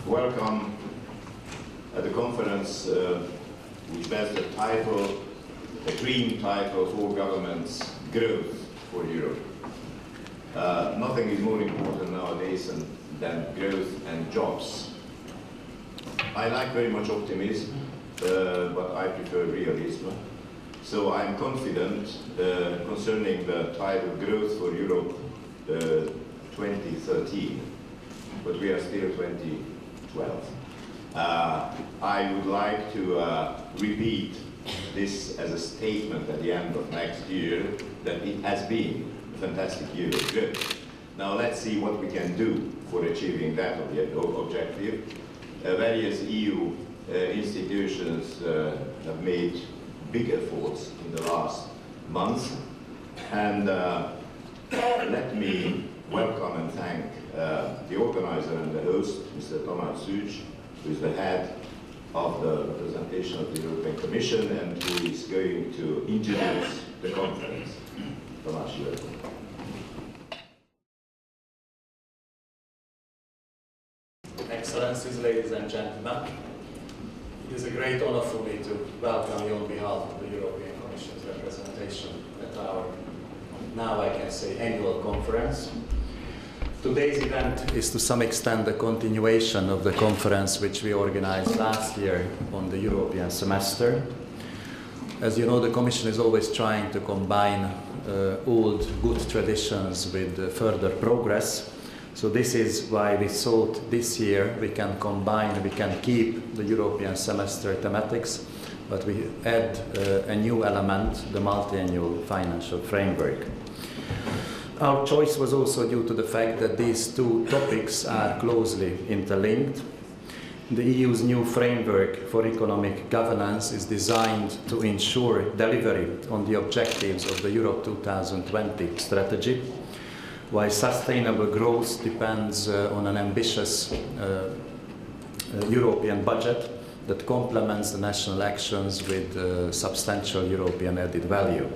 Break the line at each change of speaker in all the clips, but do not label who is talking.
welcome at the conference which bears the title, the green title for government's growth for Europe. Nothing is more important nowadays than growth and jobs. I like very much optimism, but I prefer realism. So I'm confident concerning the title Growth for Europe 2013, but we are still 2012. I would like to repeat this as a statement at the end of next year that it has been a fantastic year of growth. Now let's see what we can do for achieving that objective. Various EU institutions have made big efforts in the last months, and let me welcome and thank the organizer and the host, Mr. Tamás Szűcs, who is the head of the representation of the European Commission and who is going to introduce the conference. Tamás, welcome.
Excellencies, ladies and gentlemen, it is a great honor for me to welcome you on behalf of the European Commission's representation at our, now I can say, annual conference. Today's event is to some extent a continuation of the conference which we organized last year on the European semester. As you know, the Commission is always trying to combine old good traditions with further progress. So this is why we thought this year we can combine, we can keep the European semester thematics, but we add a new element, the multi-annual financial framework. Our choice was also due to the fact that these two topics are closely interlinked. The EU's new framework for economic governance is designed to ensure delivery on the objectives of the Europe 2020 strategy, while sustainable growth depends on an ambitious European budget that complements the national actions with substantial European added value.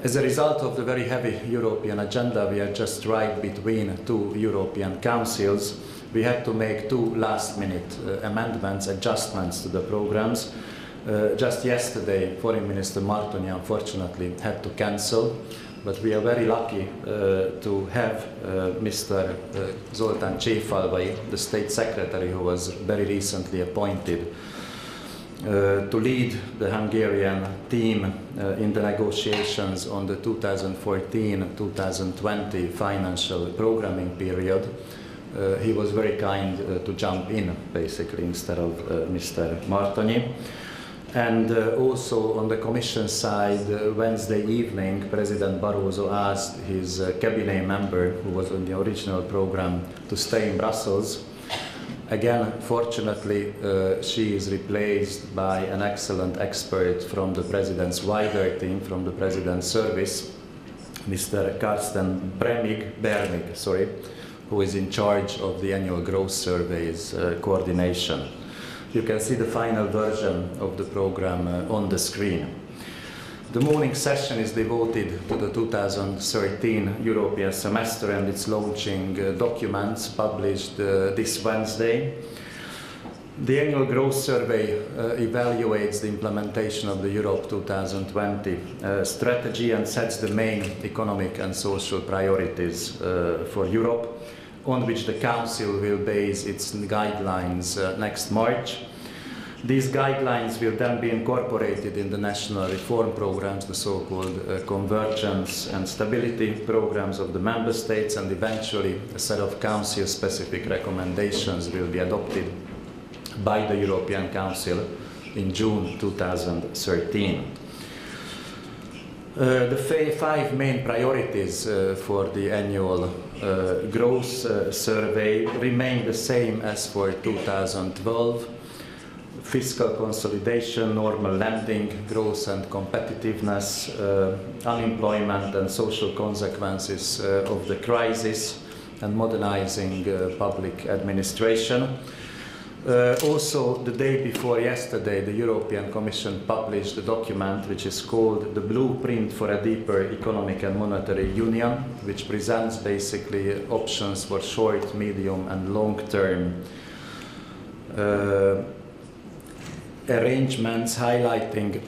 As a result of the very heavy European agenda, we are just right between two European councils. We had to make two last-minute amendments, adjustments to the programs. Just yesterday, Foreign Minister Martonyi unfortunately had to cancel, but we are very lucky to have Mr. Zoltán Cséfalvai, the State Secretary who was very recently appointed to lead the Hungarian team in the negotiations on the 2014-2020 financial programming period. He was very kind to jump in, basically, instead of Mr. Martonyi. And also on the Commission side, Wednesday evening, President Barroso asked his cabinet member, who was on the original program, to stay in Brussels. Again, fortunately, she is replaced by an excellent expert from the President's wider team, from the President's service, Mr. Karsten Bermig, who is in charge of the annual growth surveys coordination. You can see the final version of the program on the screen. The morning session is devoted to the 2013 European semester and its launching documents published this Wednesday. The annual growth survey evaluates the implementation of the Europe 2020 strategy and sets the main economic and social priorities for Europe, on which the Council will base its guidelines next March. These guidelines will then be incorporated in the national reform programs, the so-called convergence and stability programs of the Member States, and eventually a set of Council-specific recommendations will be adopted by the European Council in June 2013. The five main priorities for the annual growth survey remain the same as for 2012. Fiscal consolidation, normal lending, growth and competitiveness, unemployment and social consequences of the crisis, and modernizing public administration. Also, the day before yesterday, the European Commission published a document which is called The Blueprint for a Deeper Economic and Monetary Union, which presents basically options for short, medium and long-term arrangements highlighting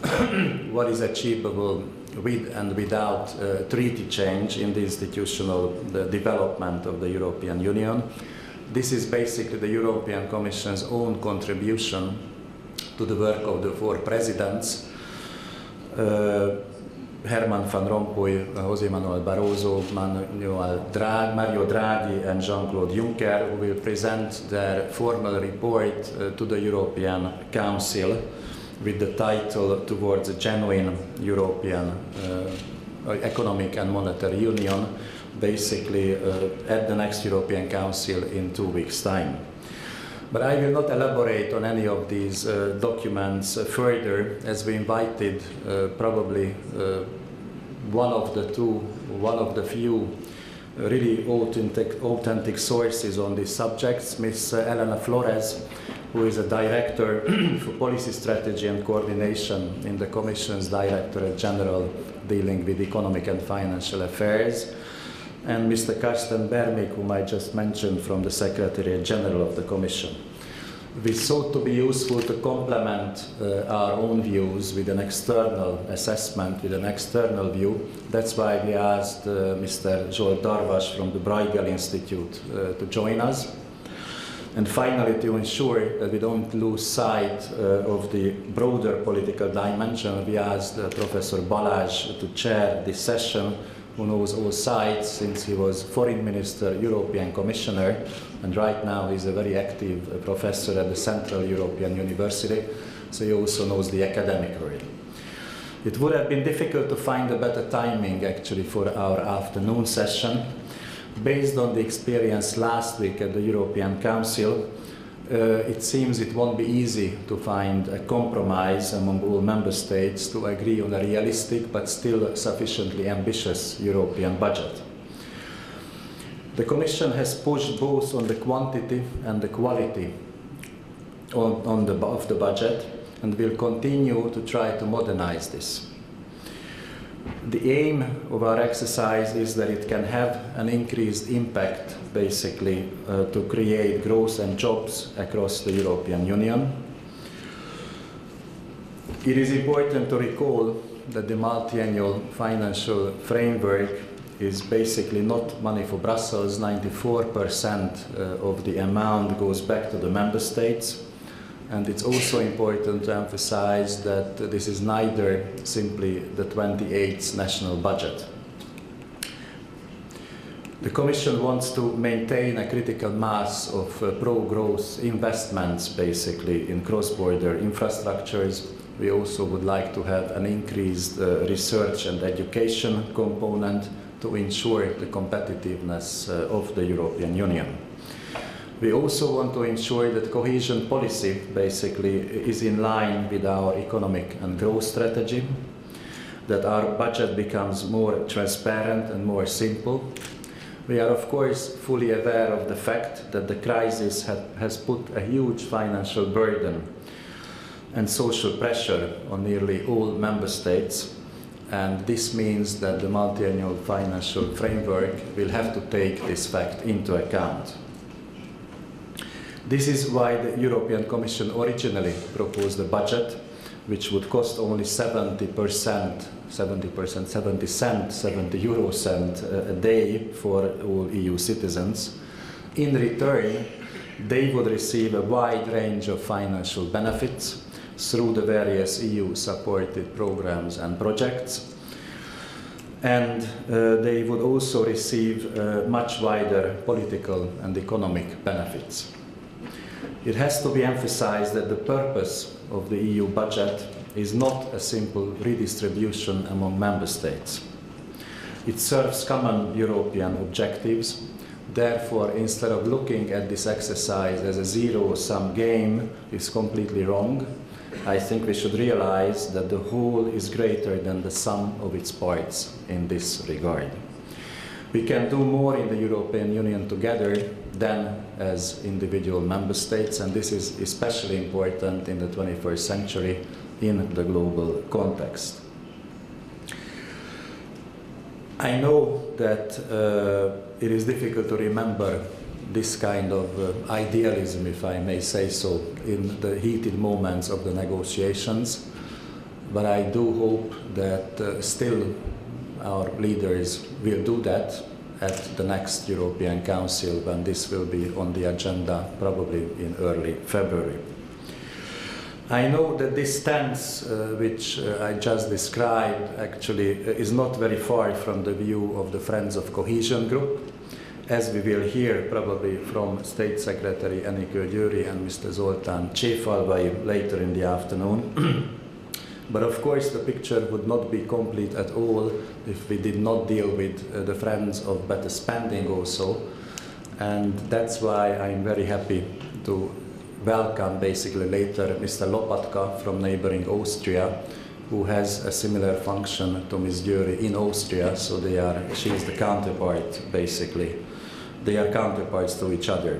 what is achievable with and without treaty change in the institutional development of the European Union. This is basically the European Commission's own contribution to the work of the four presidents, Herman Van Rompuy, José Manuel Barroso, Mario Draghi and Jean-Claude Juncker, who will present their formal report to the European Council with the title Towards a Genuine European Economic and Monetary Union, basically at the next European Council in 2 weeks' time. But I will not elaborate on any of these documents further, as we invited probably one of the few really authentic sources on these subjects, Ms. Elena Flores, who is a director for policy strategy and coordination in the Commission's Directorate General dealing with economic and financial affairs, and Mr. Karsten Bermik, whom I just mentioned, from the Secretariat General of the Commission. We sought to be useful to complement our own views with an external assessment, with an external view. That's why we asked Mr. Zsolt Darvas from the Bruegel Institute to join us. And finally, to ensure that we don't lose sight of the broader political dimension, we asked Professor Balázs to chair this session, who knows all sides since he was Foreign Minister, European Commissioner, and right now he's a very active professor at the Central European University, so he also knows the academic world. It would have been difficult to find a better timing actually for our afternoon session. Based on the experience last week at the European Council, it seems it won't be easy to find a compromise among all member states to agree on a realistic but still sufficiently ambitious European budget. The Commission has pushed both on the quantity and the quality of the budget and will continue to try to modernize this. The aim of our exercise is that it can have an increased impact, basically, to create growth and jobs across the European Union. It is important to recall that the multi-annual financial framework is basically not money for Brussels. 94% of the amount goes back to the member states. And it's also important to emphasize that this is neither simply the 28th national budget. The Commission wants to maintain a critical mass of pro-growth investments, basically, in cross-border infrastructures. We also would like to have an increased research and education component to ensure the competitiveness of the European Union. We also want to ensure that cohesion policy basically is in line with our economic and growth strategy, that our budget becomes more transparent and more simple. We are of course fully aware of the fact that the crisis has put a huge financial burden and social pressure on nearly all member states, and this means that the multi-annual financial framework will have to take this fact into account. This is why the European Commission originally proposed a budget which would cost only 70 euro cent a day for all EU citizens. In return, they would receive a wide range of financial benefits through the various EU-supported programs and projects. And they would also receive much wider political and economic benefits. It has to be emphasized that the purpose of the EU budget is not a simple redistribution among member states. It serves common European objectives. Therefore, instead of looking at this exercise as a zero-sum game, is completely wrong. I think we should realize that the whole is greater than the sum of its parts in this regard. We can do more in the European Union together than as individual member states, and this is especially important in the 21st century in the global context. I know that it is difficult to remember this kind of idealism, if I may say so, in the heated moments of the negotiations. But I do hope that still our leaders will do that at the next European Council, when this will be on the agenda, probably in early February. I know that this stance, which I just described, actually is not very far from the view of the Friends of Cohesion group, as we will hear probably from State Secretary Enikő Győri and Mr. Zoltán Cséfalvai later in the afternoon. But of course the picture would not be complete at all if we did not deal with the Friends of Better Spending also. And that's why I'm very happy to welcome basically later Mr. Lopatka from neighboring Austria, who has a similar function to Ms. Győri in Austria, so she is the counterpart basically. They are counterparts to each other.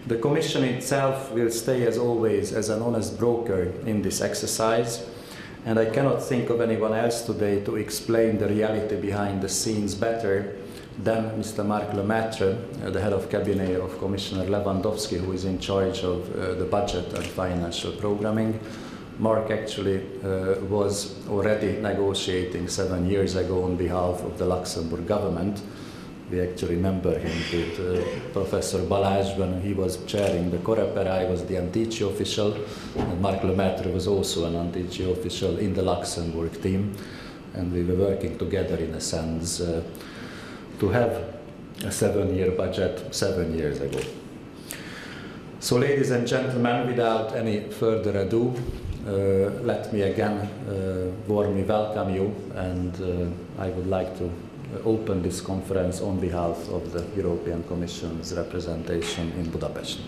The Commission itself will stay as always as an honest broker in this exercise, and I cannot think of anyone else today to explain the reality behind the scenes better than Mr. Marc Lemaitre, the head of cabinet of Commissioner Lewandowski, who is in charge of the budget and financial programming. Marc actually was already negotiating 7 years ago on behalf of the Luxembourg government. We actually remember him with Professor Balázs when he was chairing the Coreper. I was the Antici official, and Marc Lemaitre was also an Antici official in the Luxembourg team, and we were working together in a sense to have a 7-year budget 7 years ago. So ladies and gentlemen, without any further ado, let me again warmly welcome you, and I would like to open this conference on behalf of the European Commission's representation in Budapest.